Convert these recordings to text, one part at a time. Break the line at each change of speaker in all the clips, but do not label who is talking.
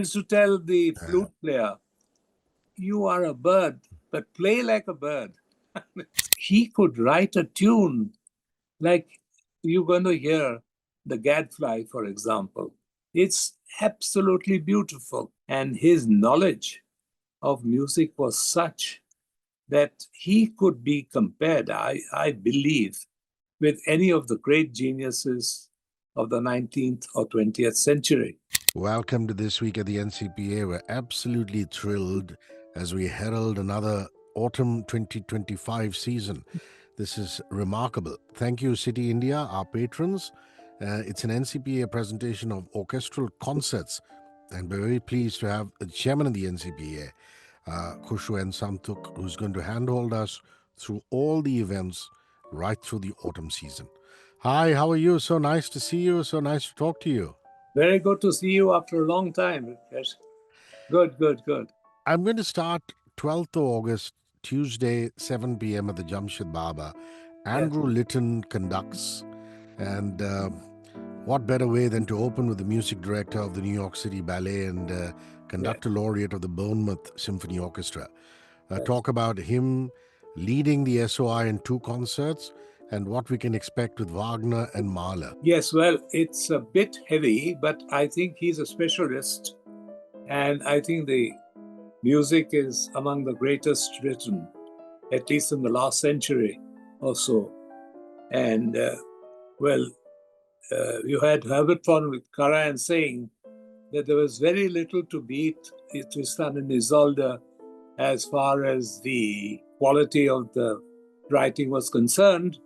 used to tell the flute player, you are a bird, but play like a bird. He could write a tune like you're going to hear the Gadfly, for example. It's absolutely beautiful. And his knowledge of music was such that he could be compared, I believe, with any of the great geniuses of the 19th or 20th century.
Welcome to This Week at the NCPA. We're absolutely thrilled as we herald another autumn 2025 season. This is remarkable. Thank you, City India, our patrons. It's an NCPA presentation of orchestral concerts, and we're very pleased to have the chairman of the NCPA, Khushroo Suntook, who's going to handhold us through all the events right through the autumn season. Hi, how are you? So nice to see you. So nice to talk to you.
Very good to see you after a long time. Yes. Good.
I'm going to start 12th of August, Tuesday, 7 p.m. at the Jamshid Baba. Andrew Litton conducts. And what better way than to open with the music director of the New York City Ballet and conductor laureate of the Bournemouth Symphony Orchestra. Talk about him leading the SOI in 2 concerts and what we can expect with Wagner and Mahler.
Yes, well, it's a bit heavy, but I think he's a specialist. And I think the music is among the greatest written, at least in the last century or so. And, you had Herbert von Karajan saying that there was very little to beat Tristan and Isolde as far as the quality of the writing was concerned.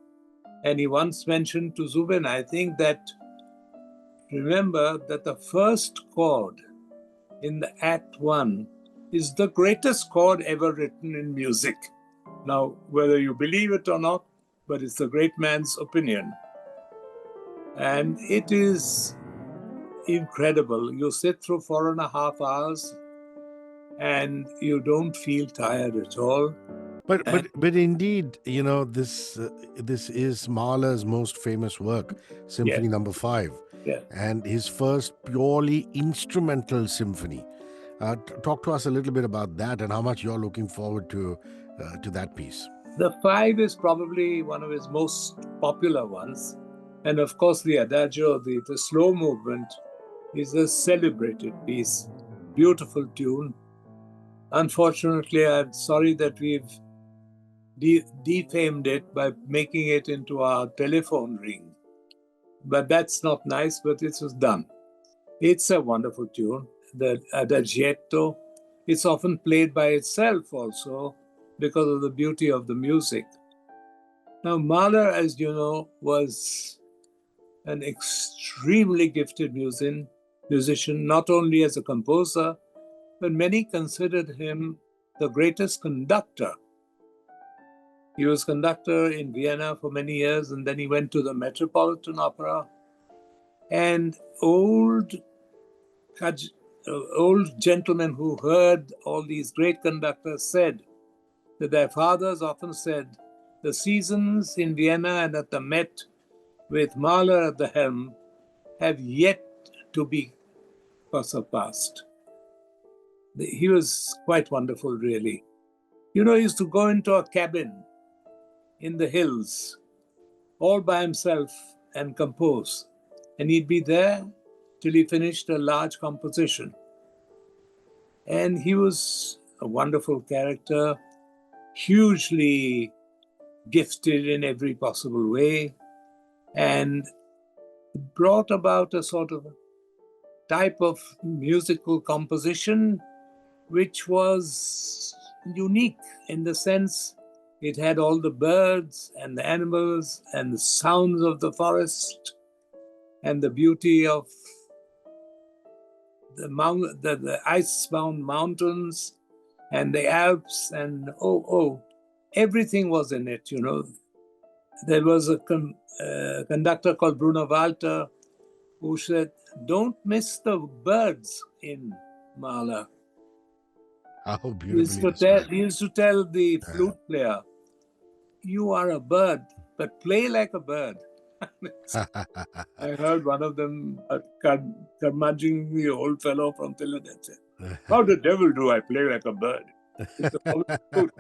And he once mentioned to Zubin, I think, that remember that the first chord in the Act 1 is the greatest chord ever written in music. Now, whether you believe it or not, but it's the great man's opinion. And it is incredible. You sit through 4.5 hours and you don't feel tired at all.
But indeed, you know, this is Mahler's most famous work, Symphony Number 5, and his first purely instrumental symphony. Talk to us a little bit about that and how much you're looking forward to that piece.
The 5 is probably one of his most popular ones, and of course the Adagio, the slow movement, is a celebrated piece, beautiful tune. Unfortunately, I'm sorry that we've defamed it by making it into our telephone ring. But that's not nice, but it was done. It's a wonderful tune. The Adagietto, it's often played by itself also because of the beauty of the music. Now, Mahler, as you know, was an extremely gifted musician, not only as a composer, but many considered him the greatest conductor. He was conductor in Vienna for many years, and then he went to the Metropolitan Opera. And old gentlemen who heard all these great conductors said that their fathers often said, the seasons in Vienna and at the Met with Mahler at the helm have yet to be surpassed. He was quite wonderful, really. You know, he used to go into a cabin in the hills all by himself and compose. And he'd be there till he finished a large composition. And he was a wonderful character, hugely gifted in every possible way, and brought about a sort of type of musical composition which was unique in the sense it had all the birds and the animals and the sounds of the forest and the beauty of the ice-bound mountains and the Alps, and everything was in it, you know. There was a conductor called Bruno Walter who said, don't miss the birds in Mahler.
How beautifully
He used to tell the flute player, you are a bird, but play like a bird. I heard one of them, a curmudgeonly old fellow from Philadelphia. How the devil do I play like a bird? It's always good.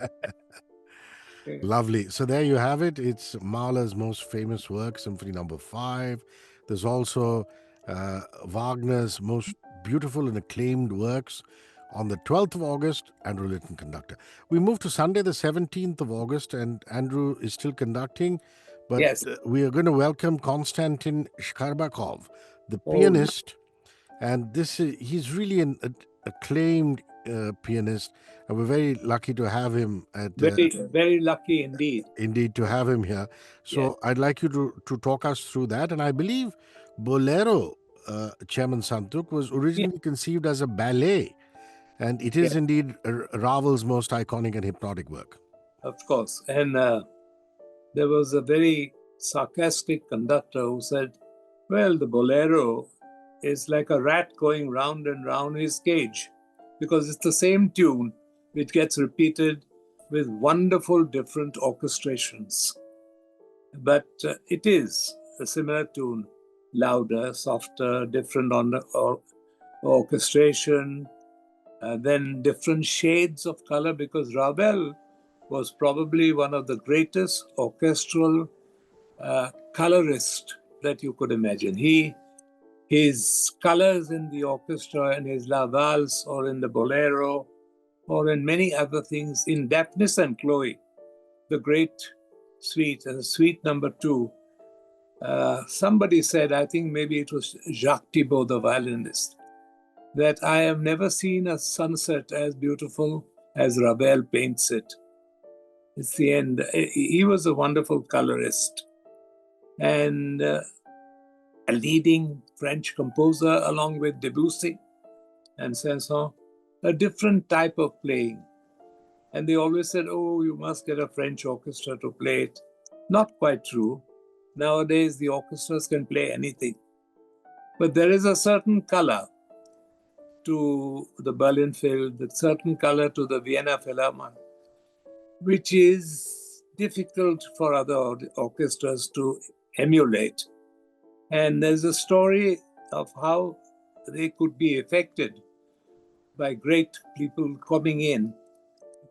Lovely. So there you have it. It's Mahler's most famous work, Symphony Number 5. There's also Wagner's most beautiful and acclaimed works. On the 12th of August, Andrew Litton, conductor. We move to Sunday, the 17th of August, and Andrew is still conducting. But
Yes.
we are going to welcome Konstantin Scherbakov, the
Oh,
pianist. And he's really an acclaimed pianist. And we're very lucky to have him at
very, very lucky indeed.
indeed to have him here. So
Yes.
I'd like you to talk us through that. And I believe Bolero, Chairman Santook, was originally conceived as a ballet. And it is
Yes,
indeed Ravel's most iconic and hypnotic work.
of course. And there was a very sarcastic conductor who said, well, the bolero is like a rat going round and round his cage, because it's the same tune which gets repeated with wonderful different orchestrations. But it is a similar tune, louder, softer, different on the orchestration, then different shades of color, because Ravel was probably one of the greatest orchestral colorist that you could imagine. His colors in the orchestra and his La Valse or in the Bolero or in many other things, in Daphnis and Chloe, the great suite and suite number 2, somebody said, I think maybe it was Jacques Thibault, the violinist, that I have never seen a sunset as beautiful as Ravel paints it. It's the end. He was a wonderful colorist and a leading French composer along with Debussy and Saint-Saëns, a different type of playing. And they always said, oh, you must get a French orchestra to play it. Not quite true. Nowadays, the orchestras can play anything. But there is a certain color to the Berlin Field, a certain color to the Vienna Philharmonic, which is difficult for other orchestras to emulate. And there's a story of how they could be affected by great people coming in.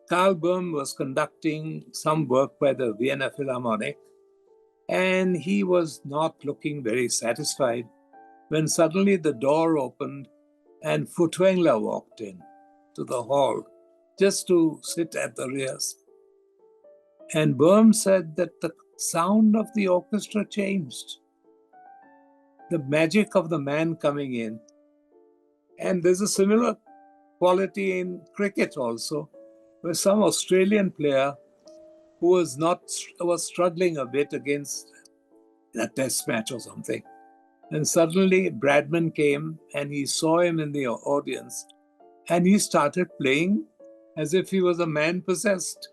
Karl Böhm was conducting some work by the Vienna Philharmonic, and he was not looking very satisfied when suddenly the door opened and Furtwängler walked in to the hall just to sit at the rears. And Böhm said that the sound of the orchestra changed. The magic of the man coming in. And there's a similar quality in cricket also, where some Australian player who was struggling a bit against a test match or something. And suddenly Bradman came and he saw him in the audience and he started playing as if he was a man possessed.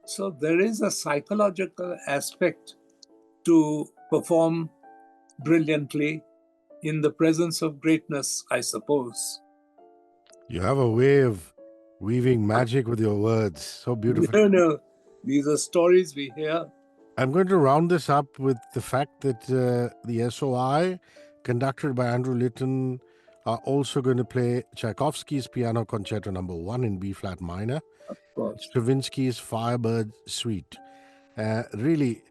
So there is a psychological aspect to perform brilliantly in the presence of greatness, I suppose.
You have a way of weaving magic with your words. So beautiful.
No, these are stories we hear.
I'm going to round this up with the fact that the SOI, conducted by Andrew Litton, are also going to play Tchaikovsky's Piano Concerto No. 1 in B-flat minor,
Of course.
Stravinsky's Firebird Suite. Really,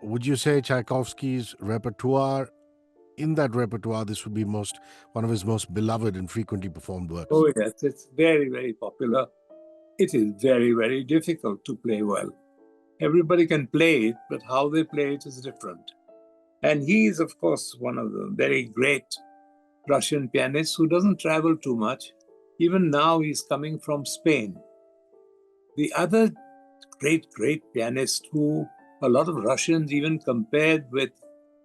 would you say Tchaikovsky's repertoire, in that repertoire, this would be one of his most beloved and frequently performed works?
Oh yes, it's very, very popular. It is very, very difficult to play well. Everybody can play it, but how they play it is different. And he is, of course, one of the very great Russian pianists who doesn't travel too much. Even now, he's coming from Spain. The other great pianist who a lot of Russians even compared with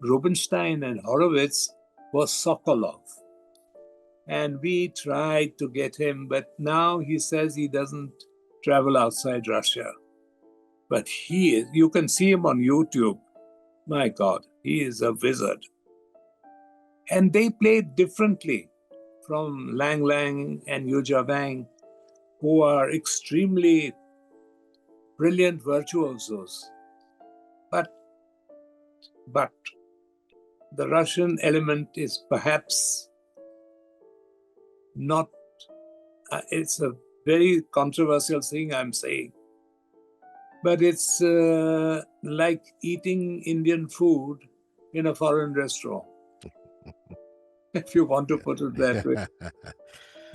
Rubinstein and Horowitz was Sokolov. And we tried to get him, but now he says he doesn't travel outside Russia. But you can see him on YouTube. My God, he is a wizard. And they played differently from Lang Lang and Yuja Wang, who are extremely brilliant virtuosos. But but the Russian element is perhaps not, it's a very controversial thing I'm saying, but it's like eating Indian food in a foreign restaurant, if you want to put it that way.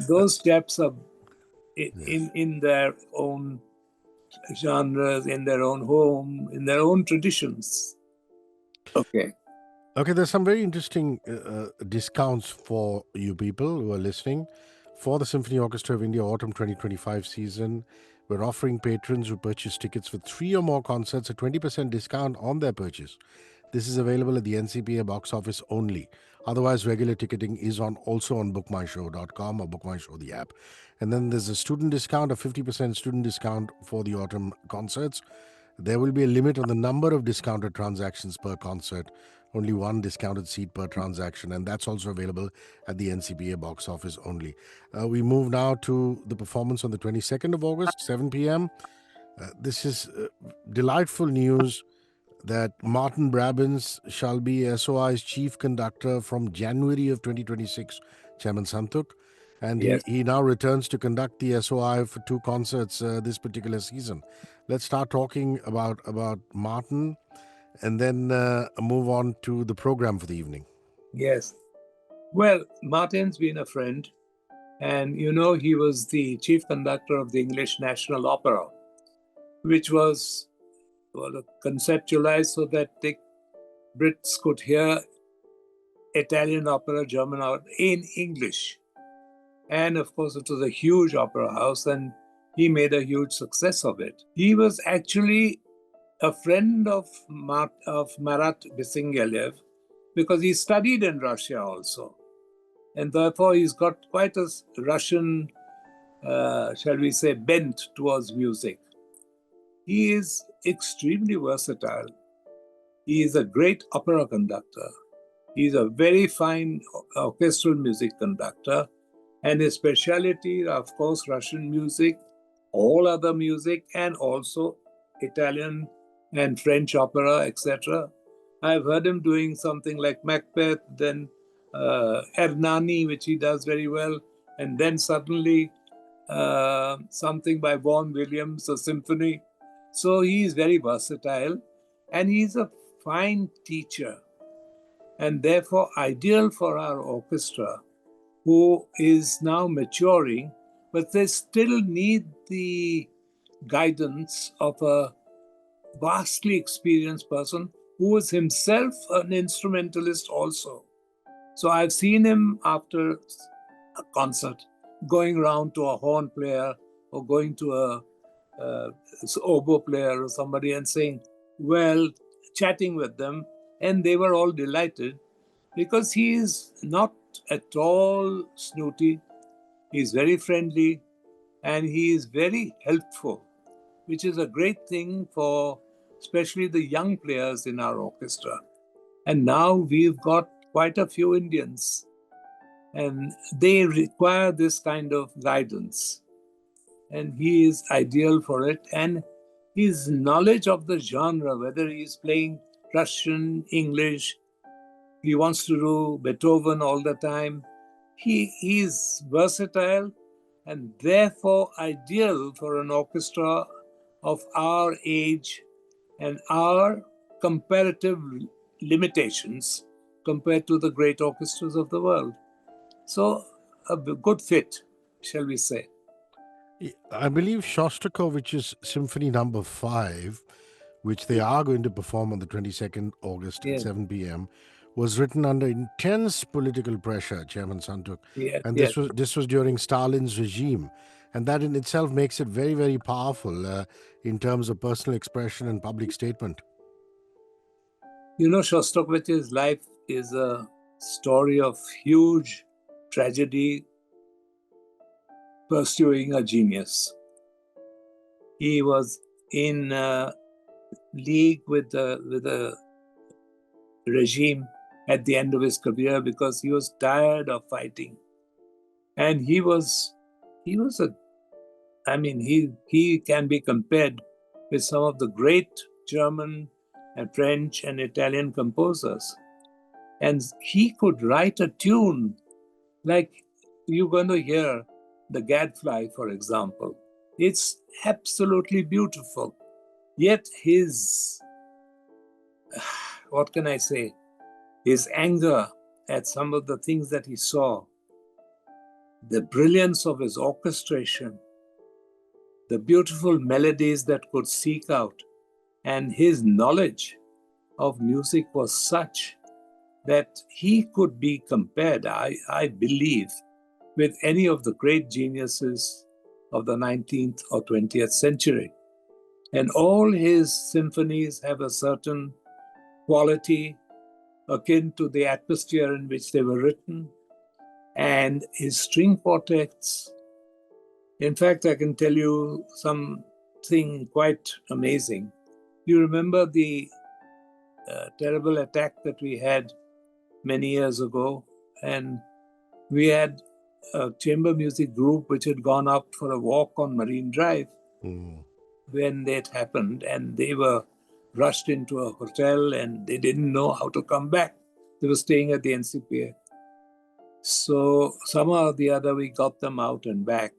Those chaps are in their own genres, in their own home, in their own traditions. Okay.
Okay, there's some very interesting discounts for you people who are listening. For the Symphony Orchestra of India Autumn 2025 season, we're offering patrons who purchase tickets for 3 or more concerts a 20% discount on their purchase. This is available at the NCPA box office only. Otherwise, regular ticketing is also on bookmyshow.com or bookmyshow the app. And then there's a student discount, a 50% student discount for the autumn concerts. There will be a limit on the number of discounted transactions per concert, only one discounted seat per transaction, and that's also available at the NCPA box office only. We move now to the performance on the 22nd of August, 7 p.m. This is delightful news that Martyn Brabbins shall be SOI's chief conductor from January of 2026, Chairman Suntook. And
Yes.
he now returns to conduct the SOI for 2 concerts this particular season. Let's start talking about Martyn and then move on to the program for the evening.
Yes. Well, Martyn's been a friend, and you know, he was the chief conductor of the English National Opera, which was conceptualized so that the Brits could hear Italian opera, German opera in English. And of course, it was a huge opera house, and he made a huge success of it. He was actually a friend of Marat Bisengaliev because he studied in Russia also. And therefore, he's got quite a Russian, shall we say, bent towards music. He is extremely versatile. He is a great opera conductor. He's a very fine orchestral music conductor. And his specialty, of course, Russian music, all other music, and also Italian and French opera, etc. I've heard him doing something like Macbeth, then Hernani, which he does very well, and then suddenly something by Vaughan Williams, a symphony. So he is very versatile, and he's a fine teacher, and therefore ideal for our orchestra, who is now maturing, but they still need the guidance of a vastly experienced person who is himself an instrumentalist also. So I've seen him after a concert going around to a horn player or going to a oboe player or somebody and saying, well, chatting with them, and they were all delighted because he is not at all snooty. He's very friendly and he is very helpful, which is a great thing for especially the young players in our orchestra. And now we've got quite a few Indians, and they require this kind of guidance. And he is ideal for it. And his knowledge of the genre, whether he's playing Russian, English, he wants to do Beethoven all the time. He is versatile and therefore ideal for an orchestra of our age and our comparative limitations compared to the great orchestras of the world. So a good fit, shall we say.
I believe Shostakovich's Symphony Number 5, which they are going to perform on the 22nd August at 7 p.m., was written under intense political pressure, Chairman Suntook. And this was during Stalin's regime. And that in itself makes it very, very powerful in terms of personal expression and public statement.
You know, Shostakovich's life is a story of huge tragedy pursuing a genius. He was in league with the regime at the end of his career because he was tired of fighting. And he can be compared with some of the great German and French and Italian composers. And he could write a tune like you're going to hear the Gadfly, for example. It's absolutely beautiful. Yet his, what can I say, his anger at some of the things that he saw, the brilliance of his orchestration, the beautiful melodies that could seek out, and his knowledge of music was such that he could be compared, I believe, with any of the great geniuses of the 19th or 20th century. And all his symphonies have a certain quality akin to the atmosphere in which they were written. And his string quartets, in fact, I can tell you something quite amazing. You remember the terrible attack that we had many years ago, and we had a chamber music group which had gone up for a walk on Marine Drive when that happened, and they were rushed into a hotel and they didn't know how to come back. They were staying at the NCPA. So somehow or the other, we got them out and back.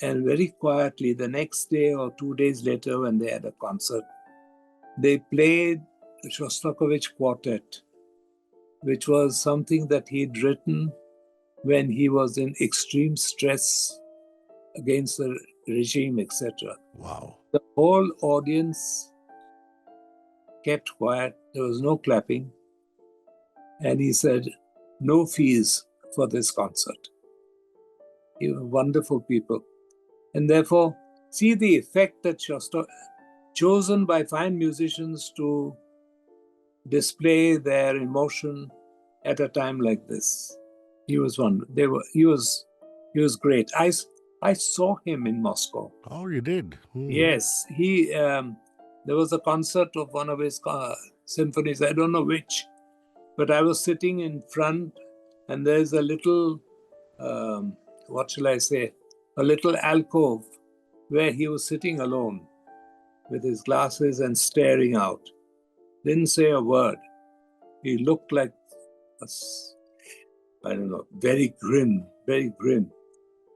And very quietly, the next day or 2 days later, when they had a concert, they played the Shostakovich Quartet, which was something that he'd written when he was in extreme stress against the regime, etc.
Wow.
The whole audience kept quiet. There was no clapping. And he said, no fees for this concert. You were wonderful people. And therefore, see the effect that chosen by fine musicians to display their emotion at a time like this. He was one. He was great. I saw him in Moscow.
Oh, you did?
Yes, there was a concert of one of his symphonies. I don't know which, but I was sitting in front, and there's a little, what shall I say, a little alcove where he was sitting alone with his glasses and staring out. Didn't say a word. He looked like very grim, very grim.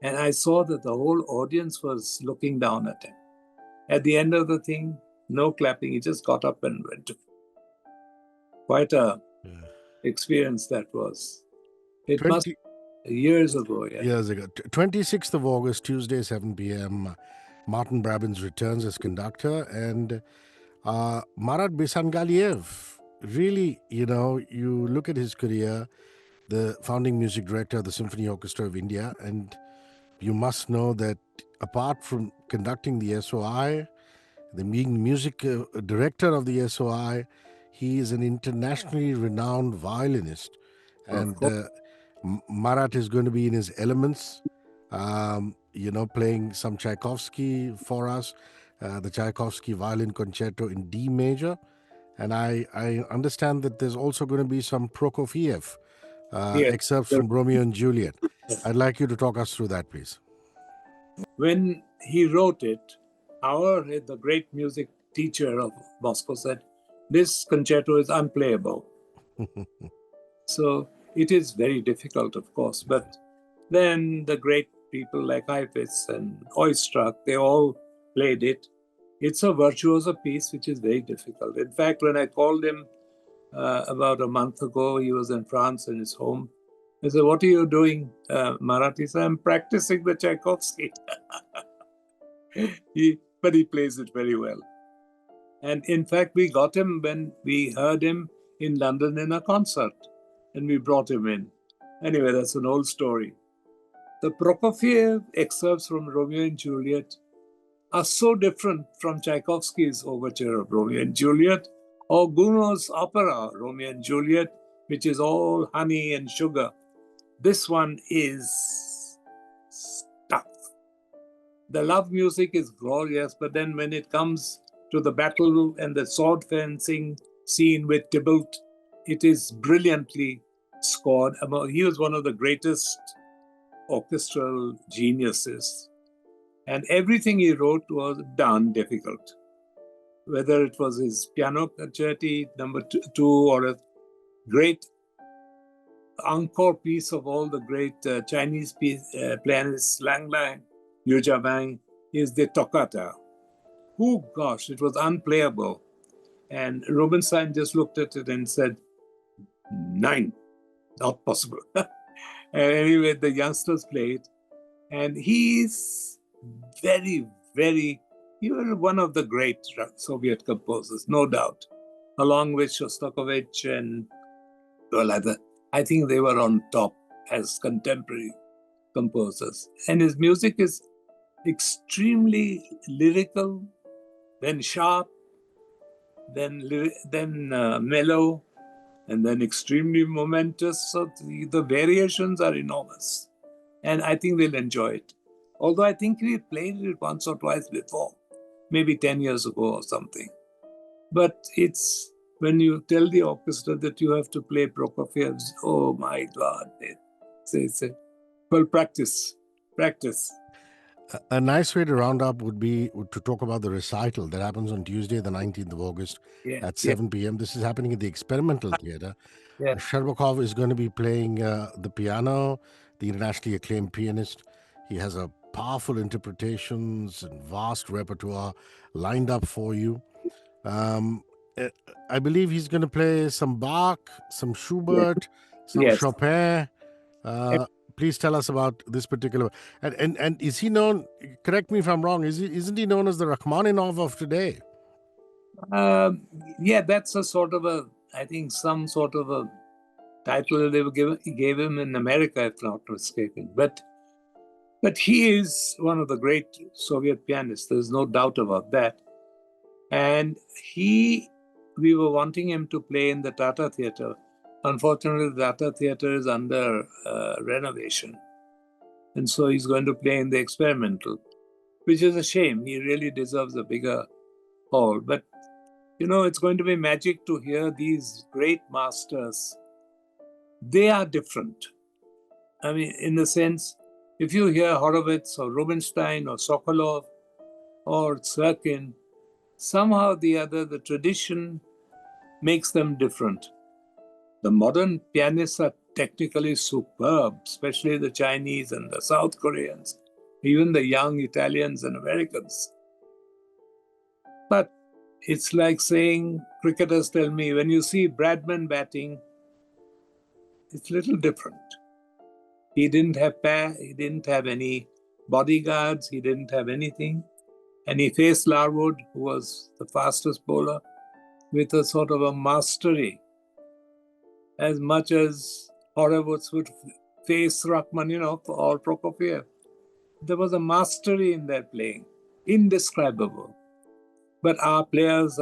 And I saw that the whole audience was looking down at him. At the end of the thing, no clapping. He just got up and went. Quite a experience that was. It must be years ago. Yeah.
Years ago. 26th of August, Tuesday, 7 p.m. Martyn Brabbins returns as conductor. And Marat Bisengaliev, really, you look at his career, the founding music director of the Symphony Orchestra of India, and you must know that apart from conducting the SOI, being music director of the SOI, he is an internationally renowned violinist. And Marat is going to be in his elements, playing some Tchaikovsky for us, the Tchaikovsky Violin Concerto in D major. And I understand that there's also going to be some Prokofiev excerpts from Romeo and Juliet. I'd like you to talk us through that, please.
When he wrote it, the great music teacher of Moscow said, this concerto is unplayable. So it is very difficult, of course. But then the great people like Heifetz and Oistrakh, they all played it. It's a virtuoso piece, which is very difficult. In fact, when I called him about a month ago, he was in France in his home. I said, what are you doing, Marat? He said, I'm practicing the Tchaikovsky. But he plays it very well. And in fact, we got him when we heard him in London in a concert. And we brought him in. Anyway, that's an old story. The Prokofiev excerpts from Romeo and Juliet are so different from Tchaikovsky's overture of Romeo and Juliet or Gounod's opera, Romeo and Juliet, which is all honey and sugar. This one is stuff. The love music is glorious, but then when it comes to the battle and the sword fencing scene with Tybalt, it is brilliantly scored. He was one of the greatest orchestral geniuses. And everything he wrote was darn difficult. whether it was his piano concerti number two or a great encore piece of all the great Chinese pianists, Lang Lang, Yu Wang, is the toccata. Oh gosh, it was unplayable. And Rubinstein just looked at it and said, 9, not possible. Anyway, the youngsters played, and he's very, very, he was one of the great Soviet composers, no doubt, along with Shostakovich and, well, I think they were on top as contemporary composers. And his music is extremely lyrical, then sharp, then mellow, and then extremely momentous. So the variations are enormous. And I think they'll enjoy it. Although I think we played it once or twice before, maybe 10 years ago or something. But it's when you tell the orchestra that you have to play Prokofiev's, oh my God, they say, well, practice.
A nice way to round up would be to talk about the recital that happens on Tuesday, the 19th of August at 7 p.m. This is happening at the Experimental Theatre.
Yeah.
Scherbakov is going to be playing the piano, the internationally acclaimed pianist. He has a powerful interpretations and vast repertoire lined up for you. I believe he's going to play some Bach, some Schubert, some Chopin. Please tell us about this particular. And is he known? Correct me if I'm wrong. Isn't he known as the Rachmaninoff of today?
Yeah, that's a sort of a. I think some sort of a title they gave him in America, if not mistaken. But he is one of the great Soviet pianists. There's no doubt about that. And we were wanting him to play in the Tata Theatre. Unfortunately, the Tata Theatre is under renovation. And so he's going to play in the Experimental, which is a shame. He really deserves a bigger hall. But, it's going to be magic to hear these great masters. They are different. I mean, in the sense, if you hear Horowitz or Rubinstein or Sokolov or Sirkin, somehow or the other, the tradition makes them different. The modern pianists are technically superb, especially the Chinese and the South Koreans, even the young Italians and Americans. But it's like saying, cricketers tell me, when you see Bradman batting, it's a little different. He didn't have any bodyguards, he didn't have anything. And he faced Larwood, who was the fastest bowler, with a sort of a mastery, as much as Horowitz would face Rachmaninoff or Prokofiev. There was a mastery in their playing, indescribable. But our players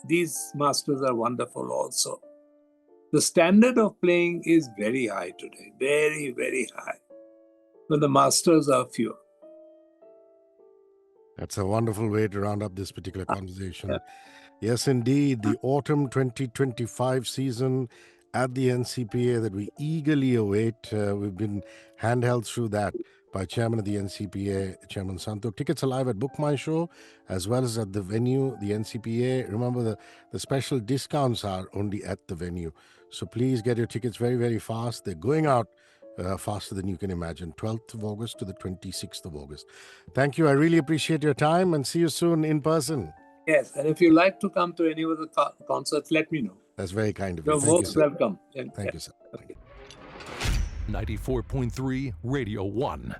these masters are wonderful also. The standard of playing is very high today, very, very high. But the masters are few.
That's a wonderful way to round up this particular conversation. Yes, indeed. The autumn 2025 season at the NCPA that we eagerly await. We've been handheld through that by Chairman of the NCPA, Chairman Suntook. Tickets are live at Book My Show as well as at the venue, the NCPA. Remember, the special discounts are only at the venue. So please get your tickets very, very fast. They're going out faster than you can imagine. 12th of August to the 26th of August. Thank you. I really appreciate your time and see you soon in person.
Yes, and if you like to come to any of the concerts, let me know.
That's very kind of you.
You're most welcome.
Thank you, sir. Thank you.
94.3 Radio 1.